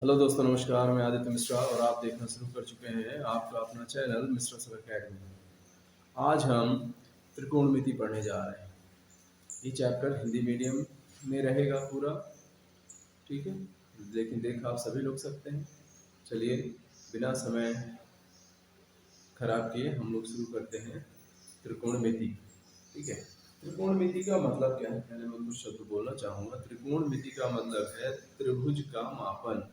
Hello दोस्तों, नमस्कार। मैं आदित्य मिश्रा और आप देखना शुरू कर चुके हैं आपका अपना चैनल मिश्रा सर अकेडमी। आज हम त्रिकोणमिति पढ़ने जा रहे हैं। ये चैप्टर हिंदी मीडियम में रहेगा पूरा, ठीक है। लेकिन देख आप सभी लोग सकते हैं। चलिए बिना समय खराब किए हम लोग शुरू करते हैं त्रिकोणमिति, ठीक है। त्रिकोणमिति का मतलब क्या है, पहले मैं कुछ शब्द बोलना चाहूँगा। त्रिकोणमिति का मतलब है त्रिभुज का मापन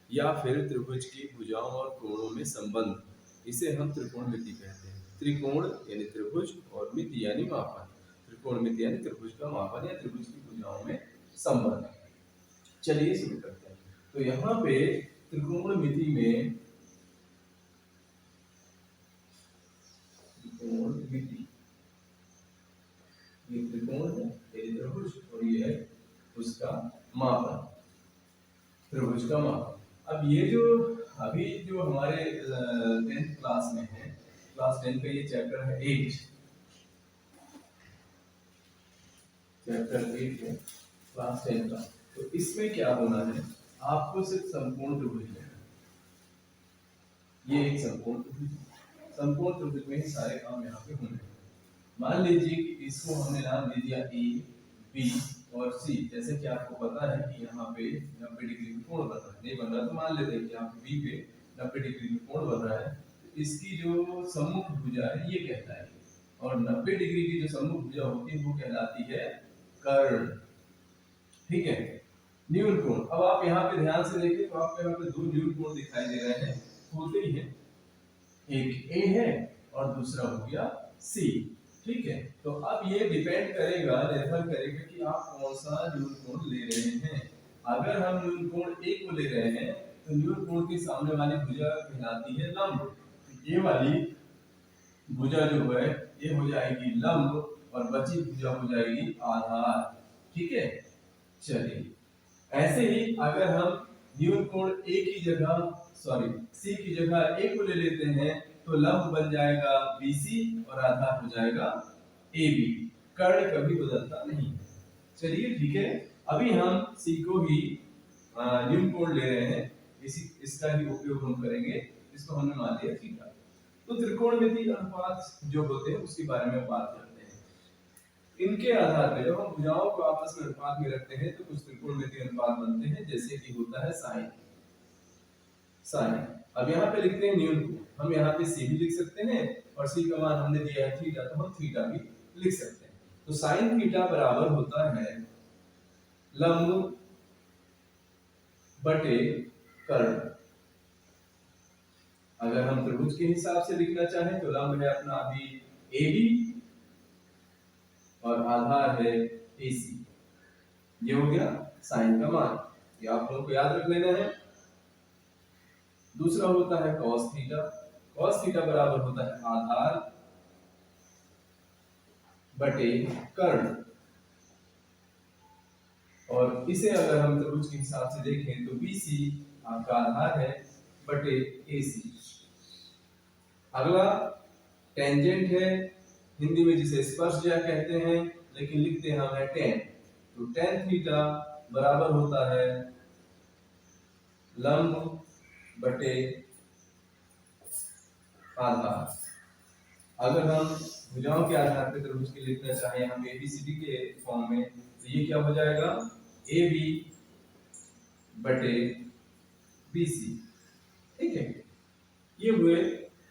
या फिर त्रिभुज की भुजाओं और कोणों में संबंध। इसे हम त्रिकोणमिति कहते हैं। त्रिकोण यानी त्रिभुज और मिति यानी मापन। त्रिकोणमिति यानी त्रिभुज का मापन या त्रिभुज की भुजाओं में संबंध। चलिए शुरू करते हैं। तो यहाँ पे त्रिकोणमिति में त्रिकोणमिति, ये त्रिकोण है, ये त्रिभुज और ये है उसका मापन, त्रिभुज का मापन। अब ये जो अभी जो हमारे 10th क्लास में है, क्लास 10 का ये चैप्टर है 8, चैप्टर 8 है क्लास 10 का। तो इसमें क्या होना है, आपको सिर्फ समकोण त्रिभुज लेना है। ये एक समकोण त्रिभुज, समकोण त्रिभुज में ही सारे काम यहाँ पे होने हैं। मान लीजिए कि इसको हमने नाम दे दिया ए, बी और सी। जैसे कि आपको पता है कि यहाँ पे 90 डिग्री में कोण बन रहा है, नहीं बन रहा तो मान लेते हैं कि यहाँ पे बी पे 90 डिग्री में कोण बन रहा है। तो इसकी जो सम्मुख भुजा है ये कहलाएगी, और 90 डिग्री की जो सम्मुख भुजा होती है वो कहलाती है कर्ण, ठीक है। न्यून कोण, अब आप यहाँ पे ध्यान से देखिए तो आपको यहाँ पे दो न्यून कोण दिखाई दे रहे हैं, होते ही है। एक ए है और दूसरा हो गया सी, ठीक है। तो अब ये डिपेंड करेगा, निर्भर करेगा कि आप कौन सा न्यून कोण ले रहे हैं। अगर हम न्यून कोण ए को ले रहे हैं तो न्यून कोण के सामने वाली भुजा कहलाती है लंब। ये वाली भुजा जो है ये हो जाएगी लंब और बची भुजा हो जाएगी आधार, ठीक है। चलिए ऐसे ही अगर हम न्यून कोण ए की जगह सी की जगह ए को ले लेते हैं तो लंब बन जाएगा बीसी और आधार हो जाएगा AB। कर्ण कभी बदलता नहीं। चलिए ठीक है, अभी हम सी को ही न्यून कोण ले रहे हैं, इसका ही उपयोग हम करेंगे। इसको हमने मान लिया थीटा। तो त्रिकोणमिति अनुपात जो होते हैं उसके बारे में बात करते हैं। इनके आधार पर जब हम भुजाओं को आपस में अनुपात में रखते हैं तो कुछ त्रिकोणमिति अनुपात बनते हैं, जैसे कि होता है साइन। अब यहाँ पे लिखते हैं न्यून कोण, हम यहाँ पे सी भी लिख सकते हैं और सी का मान हमने दिया है थीटा, तो हम थीटा भी लिख सकते हैं। तो साइन थीटा बराबर होता है लंब बटे कर्ण। अगर हम त्रिभुज के हिसाब से लिखना चाहें तो लंब है अपना अभी AB और आधार है AC। ये हो गया साइन का मान, ये आप लोगों को याद रख लेना है। दूसरा होता है cos थीटा। cos थीटा बराबर होता है आधार बटे कर्ण, और इसे अगर हम त्रिभुज के हिसाब से देखें तो BC आपका आधार है बटे AC। अगला टेंजेंट है, हिंदी में जिसे स्पर्शज्या कहते हैं, लेकिन लिखते हैं हम टेन। तो टेन थीटा बराबर होता है लंब बटे आधार। अगर हम भुजाओं के आधार पर त्रिभुज के लिखना चाहें हम ABCD के फॉर्म में, तो ये क्या हो जाएगा AB बटे BC, ठीक है। ये हुए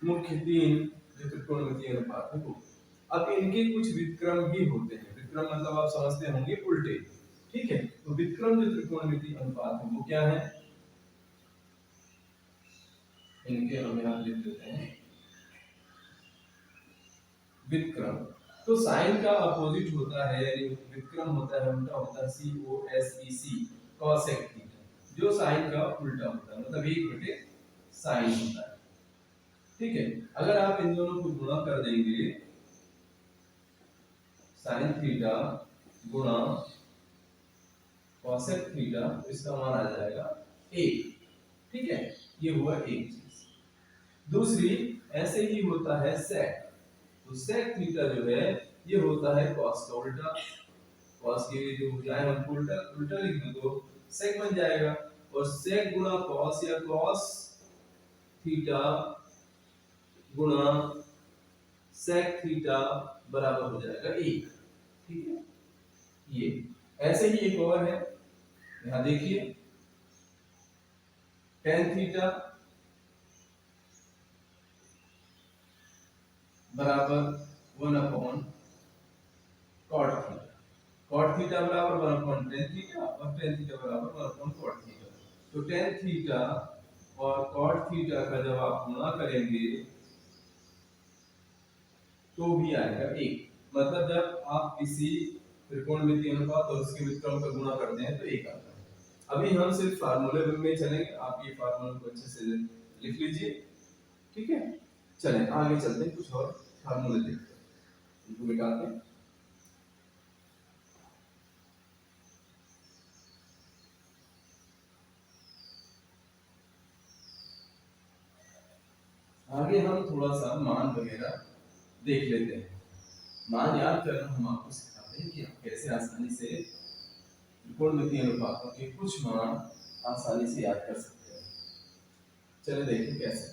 मुख्य तीन जो त्रिकोणमितीय अनुपात है वो। अब इनके कुछ व्युत्क्रम भी होते हैं। व्युत्क्रम मतलब आप समझते होंगे उल्टे, ठीक है। तो व्युत्क्रम जो त्रिकोणमितीय अनुपात है वो क्या है, इनके हम यहाँ लिख देते हैं व्युत्क्रम। तो साइन का अपोजिट होता है, यानी व्युत्क्रम होता है, उल्टा होता है COSEC, cosec थीटा, जो साइन का उल्टा होता है, मतलब 1 बटे साइन होता है, ठीक है। अगर आप इन दोनों को गुणा कर देंगे, साइन थीटा गुणा cosec थीटा, तो इसका मान आ जाएगा 1, ठीक है। ये हुआ एक चीज। दूसरी ऐसे ही होता है sec। तो sec थीटा जो है ये होता है cos का उल्टा। cos की जो भुजाएं हम उल्टा उल्टा लिख दो तो sec बन जाएगा, और sec गुणा cos या cos थीटा गुणा sec थीटा बराबर हो जाएगा 1। ठीक है, ये ऐसे ही एक और है, यहां देखिए tan थीटा बराबर 1/cot थीटा, cot थीटा बराबर 1/tan थीटा और tan थीटा बराबर 1/cot थीटा। तो tan थीटा और cot थीटा का जब आप गुणा करेंगे तो भी आएगा 1। मतलब जब आप किसी त्रिकोणमितीय अनुपात और उसके व्युत्क्रम का गुणा करते हैं तो 1 आता है। अभी हम सिर्फ फार्मूले में चलेंगे, आप ये फार्मूले को अच्छे से लिख लीजिए। ठीक है, चलें आगे चलते हैं, कुछ और फार्मूले देखते हैं, इनको मिटाते हैं। आगे हम थोड़ा सा मान वगैरह देख लेते हैं। मान याद करना हम आपको सिखाते हैं कि आप कैसे आसानी से त्रिकोणमितीय अनुपातों के कुछ मान आसानी से याद कर सकते हैं। चलिए देखें कैसे।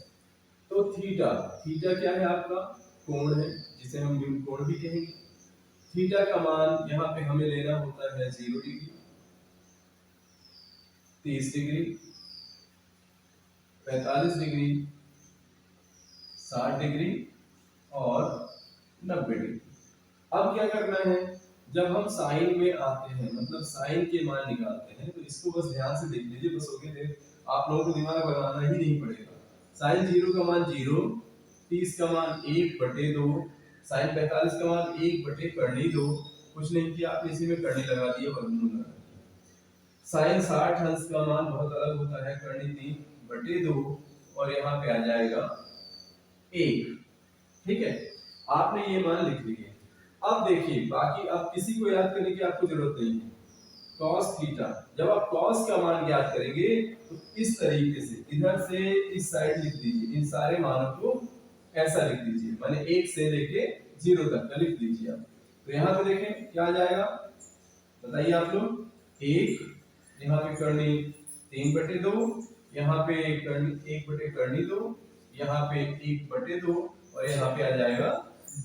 तो थीटा, थीटा क्या है आपका? कोण है, जिसे हम न्यून कोण भी कहेंगे। थीटा का मान यहाँ पे हमें लेना होता है 0 डिग्री, 30 डिग्री, 45 डिग्री, 60 डिग्री और 90 डिग्री। अब क्या करना है, जब हम साइन में आते हैं, मतलब साइन के मान निकालते हैं, तो इसको बस ध्यान से देख लीजिए, बस हो गया, आप लोगों को दिमाग लगाना ही नहीं पड़ेगा। साइन 0 का मान 0, 30 का मान 1/2, साइन 45 का मान 1/2, कुछ नहीं किया आपने, इसी में करनी लगा दिया, वर्गमूल लगा दिया। साइन 60 अंश का मान बहुत अलग होता है, करनी 3/2 और यहाँ पे आ जाएगा 1। ठीक है, आपने ये मान लिख लिए। अब देखिए बाकी, अब किसी को याद करने की आपको जरूरत नहीं है। cos थीटा, जब आप cos का मान याद करेंगे तो इस तरीके से इधर से इस साइड लिख दीजिए, इन सारे मानों को ऐसा लिख दीजिए, माने 1 से लेके 0 तक का लिख दीजिए आप। तो यहाँ पे देखें क्या आ जाएगा, बताइए आप लोग। 1, यहाँ पे करनी 3/2, यहाँ पे करनी 1/2, यहाँ पे 1/2 और यहाँ पे आ जाएगा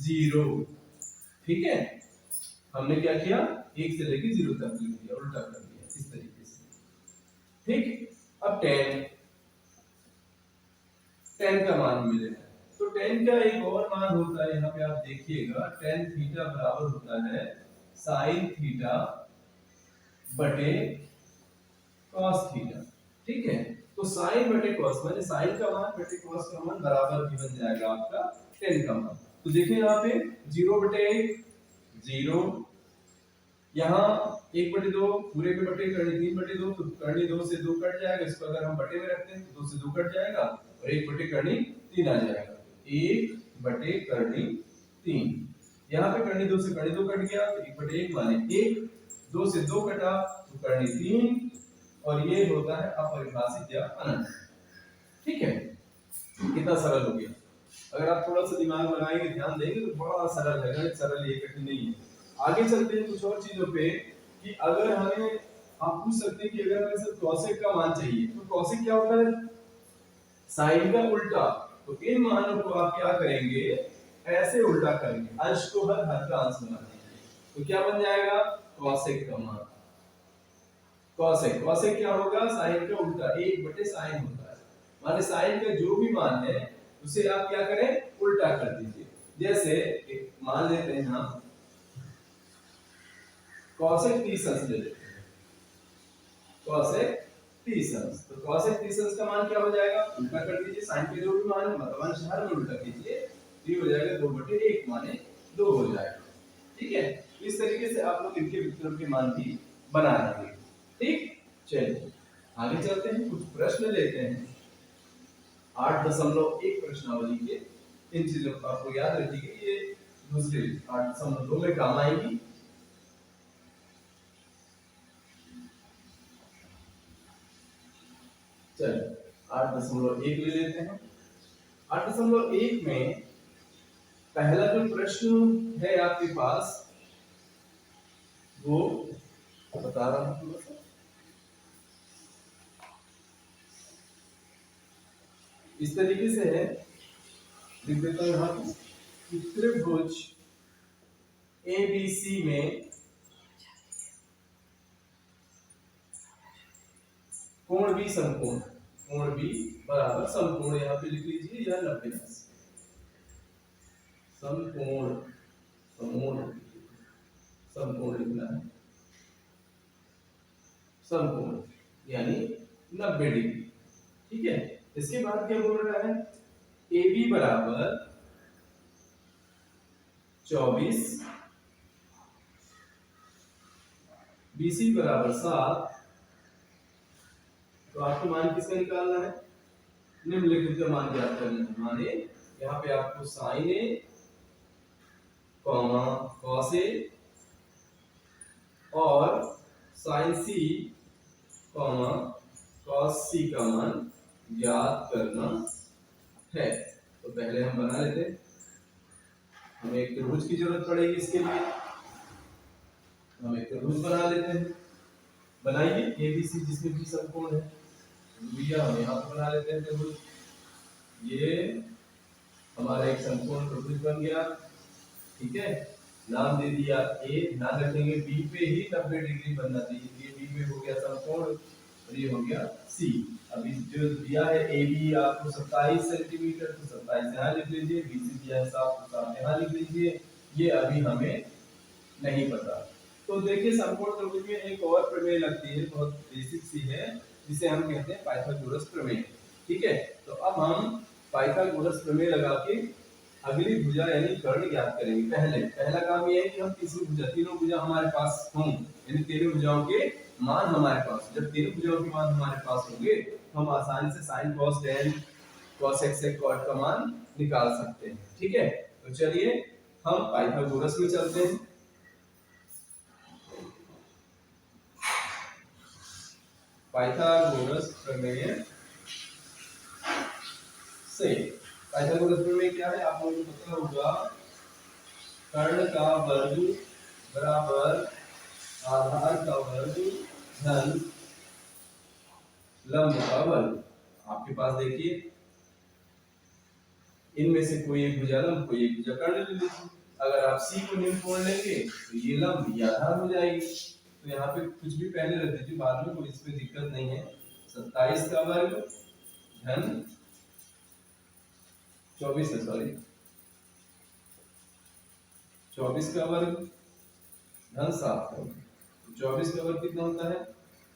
0। ठीक है, हमने क्या किया, 1 से लेके 0 तक लिख दिया, उल्टा कर दिया इस तरीके से। ठीक, अब tan का मान हमें लेना है। तो tan का एक और मान होता है, यहाँ पे आप देखिएगा, tan थीटा बराबर होता है sin थीटा बटे cos थीटा। ठीक है, तो sin बटे cos, माने sin का मान बटे cos का मान बराबर भी बन जाएगा आपका tan का मान। तो देखिए यहाँ पे 0/1 0, यहाँ 1/2, पूरे के बटे करनी 3/2, तो करनी 2 से 2 कट जाएगा, इसको अगर हम बटे में रखते हैं तो 2 से 2 कट जाएगा और 1 बटे करनी 3 आ जाएगा। 1 बटे करनी 3, यहाँ पे करनी 2 से करनी 2 कट गया, तो 1/1 माने 1, 2 से 2 कटा तो करनी 3 और ये होता है अपरिभाषित या अनंत। ठीक है, कितना सरल हो गया। अगर आप थोड़ा सा दिमाग लगाएंगे, ध्यान देंगे तो बड़ा सरल है, गणित सरल है, कठिन नहीं है। आगे चलते हैं कुछ और चीजों पे कि अगर हमें, आप पूछ सकते हैं कि अगर हमें सिर्फ कॉसेक का मान चाहिए, तो कॉसेक क्या होता है, साइन का उल्टा। तो इन मानों को आप क्या करेंगे, ऐसे उल्टा करेंगे, अंश को हर का अंश बना देंगे, तो क्या बन जाएगा, कॉसेक का मान। कॉसेक, कॉसेक क्या होगा, साइन का उल्टा, 1/sin होता है, माने साइन का जो भी मान है उसे आप क्या करें, उल्टा कर दीजिए। जैसे एक मान लेते हैं हम cosec 30 अंश ले लेते हैं, cosec 30 अंश, तो cosec 30 अंश का मान क्या हो जाएगा, उल्टा कर दीजिए, साइन के जो भी मान है मतलब अंश हर में उल्टा कीजिए, ये हो जाएगा 2/1 माने 2 हो जाएगा। ठीक है, इस तरीके से आप लोग इनके व्युत्क्रम के मान भी बना लेंगे। ठीक, चलिए आगे चलते हैं, कुछ प्रश्न लेते हैं। 8.1 प्रश्नावली के इन चीजों को आपको याद रखिएगा, ये दूसरे 8.2 में काम आएगी। चलिए 8.1 ले लेते हैं। 8.1 में पहला जो प्रश्न है आपके पास, वो बता रहा हूं थोड़ा सा। इस तरीके से है, लिख देता हूं यहाँ पे कि त्रिभुज ABC में कोण B समकोण, कोण B बराबर समकोण, यहाँ पे लिख लीजिए या 90 समकोण, समकोण लिखना है, समकोण यानी 90 डिग्री। ठीक है, इसके बाद क्या बोल रहा है, AB बराबर 24, BC बराबर 7। तो आपको मान किसका निकालना है, निम्नलिखित का मान ज्ञात करना है। माने यहाँ पे आपको sign A comma cos A और साइन सी कॉमा कॉस सी का मान ज्ञात करना है। तो पहले हम बना लेते हैं, हमें एक त्रिभुज की जरूरत पड़ेगी इसके लिए, हम एक त्रिभुज बना लेते हैं। बनाइए ABC जिसमें भी समकोण है, भैया हम यहाँ पर बना लेते हैं त्रिभुज। ये हमारा एक समकोण त्रिभुज बन गया। ठीक है, नाम दे दिया A, नाम रखेंगे B पे ही 90 डिग्री बनना चाहिए, ये B पे हो गया समकोण और ये हो गया C। अभी जो दिया है AB आपको 27 सेंटीमीटर, तो 27 यहाँ लिख लीजिए, BC दिया है 7 तो 7 यहाँ लिख लीजिए, ये अभी हमें नहीं पता। तो देखिए समकोण त्रिभुज में एक और प्रमेय लगती है, बहुत बेसिक सी है, जिसे हम कहते हैं पाइथागोरस प्रमेय। ठीक है, तो अब हम पाइथागोरस प्रमेय लगा के अगली भुजा यानी कर्ण ज्ञात करेंगे। पहला काम ये है कि हम तीसरी भुजा, तीनों भुजा हमारे पास हों, यानी तीनों भुजाओं के मान हमारे पास। जब तीनों भुजाओं के मान हमारे पास होंगे तो हम आसानी से sin cos tan cos x sec cot का मान निकाल सकते हैं। ठीक है, तो चलिए हम पाइथागोरस में चलते हैं। पाइथागोरस प्रमेय से, पाइथागोरस प्रमेय क्या है आप लोगों को पता होगा, कर्ण का वर्ग बराबर आधार का वर्ग धन लंब का वर्ग। आपके पास देखिए इनमें से कोई एक भुजा लंब, कोई एक भुजा कर्ण ले लीजिए। अगर आप C को निम्न कोण लेंगे तो ये लंब ये आधार हो जाएगी। तो यहाँ पे कुछ भी पहले रख दीजिए, बाद में कोई इसमें दिक्कत नहीं है। 27 का वर्ग धन 24 है, सॉरी 24 का वर्ग धन 7 का। 24 का वर्ग कितना होता है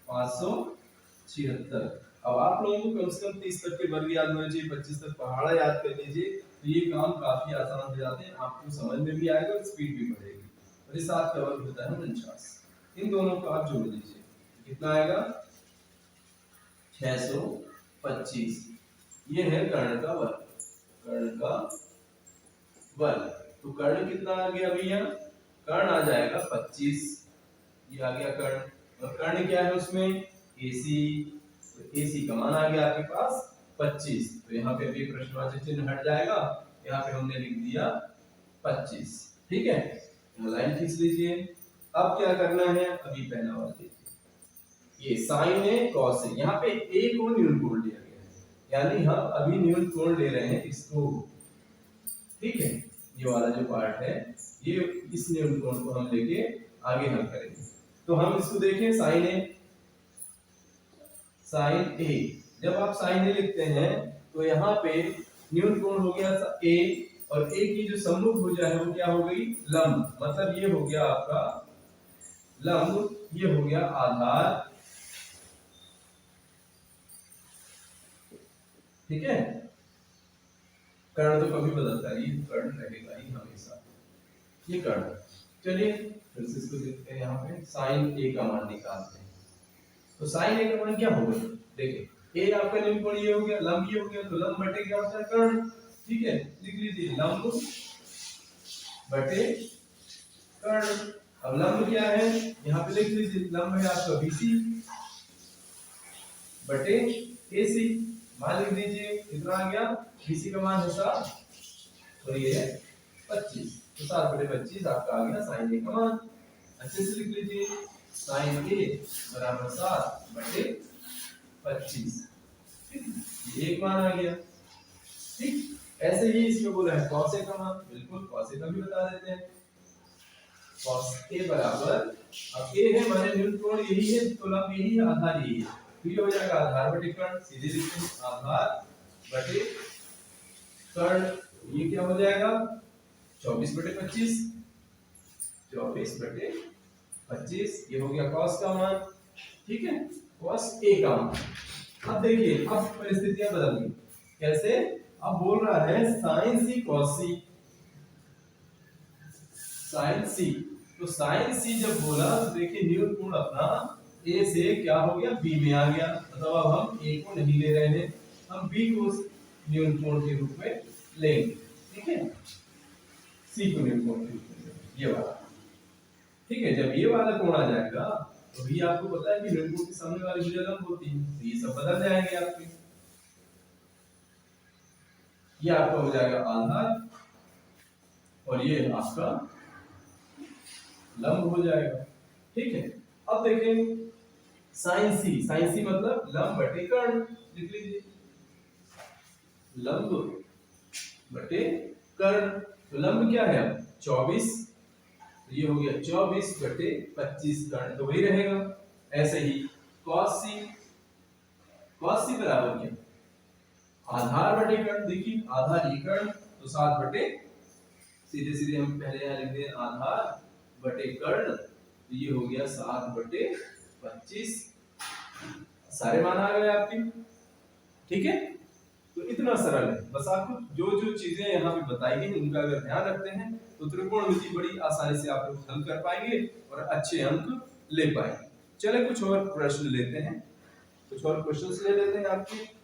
576। अब आप लोगों को कम से कम 30 तक के वर्ग याद होने चाहिए, 25 तक पहाड़ा याद कर लीजिए, तो ये काम काफी आसान हो जाते हैं, आपको समझ में भी आएगा और स्पीड भी बढ़ेगी। और ये 7 का वर्ग होता है 49। इन दोनों को आप जोड़ लीजिए, कितना आएगा 625। ये है कर्ण का वर्ग, कर्ण का वर्ग। तो कर्ण कितना आ गया भैया, कर्ण आ जाएगा 25, ये आ गया कर्ण। और कर्ण क्या है उसमें AC, तो AC का मान आ गया आपके पास 25। तो यहाँ पे भी प्रश्नवाचक चिन्ह हट जाएगा, यहाँ पे हमने लिख दिया 25। ठीक है, लाइन खींच लीजिए। अब क्या करना है, अभी पहला वाला देखिए, ये साइन है कॉस है, यहाँ पे A को न्यून कोण लिया गया है, यानी हम अभी न्यून कोण ले रहे हैं इसको। ठीक है, ये वाला जो पार्ट है ये इस न्यून कोण को हम लेके आगे हल करेंगे। तो हम इसको देखें, साइन ए, साइन ए, जब आप साइन ए लिखते हैं तो यहाँ पे न्यून कोण हो गया ए, और ए की जो सम्मुख भुजा है वो क्या हो गई लंब, मतलब ये हो गया आपका लंब, ये हो गया आधार। ठीक है, कर्ण तो कभी बदलता है, ये कर्ण रहेगा ही हमेशा, ये कर्ण। चलिए फिर से इसको देखते हैं, यहाँ पे साइन ए का मान निकालते हैं। तो साइन ए का मान क्या होगा, देखिए ए आपका निम्न कोण ये हो गया, लंब ये हो गया, तो लंब बटे क्या होता है कर्ण। ठीक है, लिख लीजिए लंब बटे कर्ण। अब लंब क्या है, यहाँ पे लिख लीजिए लंब है आपका BC बटे AC, मान लिख दीजिए कितना आ गया, BC का मान है 7 और ये है 25, तो 7 बटे 25 आपका आ गया साइन ए का मान। अच्छे से लिख लीजिए, साइन ए बराबर 7 बटे 25, ये एक मान आ गया। ठीक। ऐसे ही इसमें बोला है cos a का मान, बिल्कुल cos a का भी बता देते हैं। cos a बराबर, अब a है माने न्यून कोण यही है, तो लंब यही है, आधार यही है, तो ये हो जाएगा आधार बटे कर्ण, सीधे लिखते हैं आधार बटे कर्ण। ये क्या हो जाएगा 24 बटे 25, 24 बटे 25, ये हो गया cos का मान। ठीक है, cos a का मान। अब देखिए, अब परिस्थितियां बदल गई। कैसे? अब बोल रहा है sin c cos c, sin c, तो sin c जब बोला तो देखिए न्यून कोण अपना a से क्या हो गया b में आ गया, मतलब अब हम a को नहीं ले रहे हैं, हम b को न्यून कोण के रूप में लेंगे। ठीक है, c को न्यून कोण के रूप में लेंगे, ये वाला। ठीक है, जब ये वाला कोण आ जाएगा तो भी आपको पता है कि न्यून कोण के सामने वाली भुजा लंब होती है, तो ये सब बदल जाएंगे आपके। ये आपका हो जाएगा आधार और ये आपका लंब हो जाएगा। ठीक है, अब देखें sin c, sin c मतलब लंब बटे कर्ण, लिख लीजिए लंब बटे कर्ण। तो लंब क्या है अब 24, तो ये हो गया 24 बटे 25 कर्ण, तो वही रहेगा। ऐसे ही cos c, cos c बराबर क्या आधार बटे कर्ण, देखिए आधार ये कर्ण, तो 7 बटे, सीधे सीधे हम पहले यहां लिख दें आधार बटे कर्ण, तो ये हो गया 7 बटे 25, सारे मान आ गए आपके। ठीक है, तो इतना सरल है, बस आपको जो जो चीजें यहाँ पे बताई गई उनका अगर ध्यान रखते हैं तो त्रिकोणमिति बड़ी आसानी से आप लोग हल कर पाएंगे और अच्छे अंक ले पाएंगे। चले कुछ और प्रश्न लेते हैं, कुछ और क्वेश्चंस ले लेते हैं आपके।